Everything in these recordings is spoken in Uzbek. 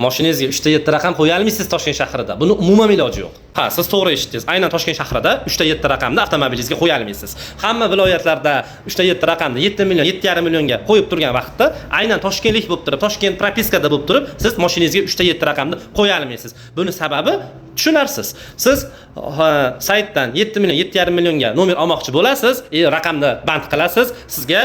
Mashinangizga 3 ta 7 raqam qo'ya olmaysiz Toshkent shahrida. Buni umuman iloji yo'q. Ha, siz to'g'ri eshitdingiz. Aynan Toshkent shahrida 3 ta 7 raqamni avtomobilingizga qo'ya olmaysiz. Hamma viloyatlarda 3 ta 7 raqamni 7 million, 7,5 millionga qo'yib turgan vaqtda, aynan toshkentlik bo'lib turib, Toshkent propiskada bo'lib turib, siz mashinangizga 3 ta 7 raqamni qo'ya olmaysiz. Buni sababi tushunarsiz. Siz saytdan 7 million, 7,5 millionga nomer olmoqchi bo'lasiz, raqamni band qilasiz, sizga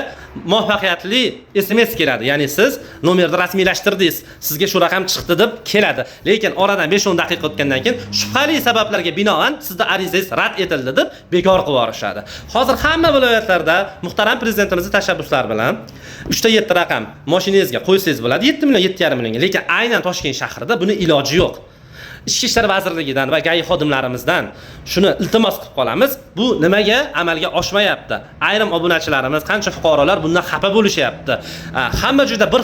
muvaffaqiyatli SMS keladi. Ya'ni siz nomerni rasmiylashtirdingiz, sizga shu raqam chiqdi deb keladi. Lekin oradan 5-10 daqiqa o'tgandan keyin shubhali sabablarga binoan sizning arizangiz rad etildi deb bekor qilib yuborishadi. Hozir hamma viloyatlarda muhtaram prezidentimizning tashabbuslari bilan 3 ta 7 raqam mashinangizga qo'ysangiz bo'ladi, 7 million, 7,5 millionga. Lekin aynan Toshkent shahrida buni iloji yo'q. Ichki ishlar vazirligidan va GAI xodimlarimizdan shuni iltimos qilib qolamiz. Bu nimaga amalga oshmayapti? Ayrim obunachilarimiz, qancha fuqarolar bundan xafa bo'lishyapti. Hamma joyda bir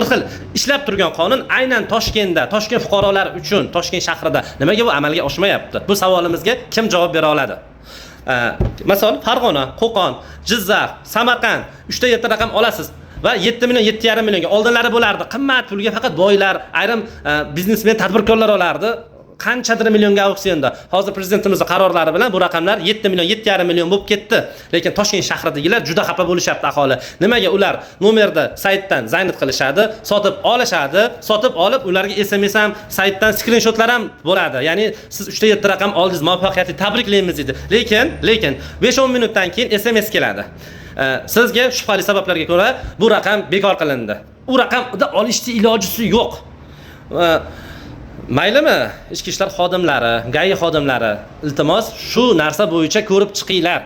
xil ishlab turgan qonun aynan Toshkentda, Toshkent fuqarolari uchun, Toshkent shahrida nimaga bu amalga oshmayapti? Bu savolimizga kim javob bera oladi? Masalan, Farg'ona, Qo'qon, Jizzax, Samarqand 3 ta 7 raqam olasiz. Va 7 million, 7,5 millionga oldinlari bo'lardi. Qimmat pulga faqat boylar, ayrim biznesmen, tadbirkorlar olardi. Qanchadir millionga auksionda. Hozir prezidentimizning qarorlari bilan bu raqamlar 7 million, 7,5 million bo'lib ketdi. Lekin Toshkent shahridagilar juda xafa bo'lishyapti aholi. Nimaga ular nomerni saytdan zaynat qilishadi, sotib olishadi, sotib olib ularga SMS ham, saytdan skrinshotlar ham bo'ladi. Ya'ni siz 3 ta 7 raqam oldingiz, muvaffaqiyatli tabriklaymiz dedi. Lekin 5-10 minutdan keyin SMS keladi. Sizga shubhali sabablarga ko'ra bu raqam bekor qilindi. U raqamda olishni ilojisi yo'q. Maylimi? Ichki ishlar xodimlari, GAI xodimlari, iltimos shu narsa bo'yicha ko'rib chiqinglar.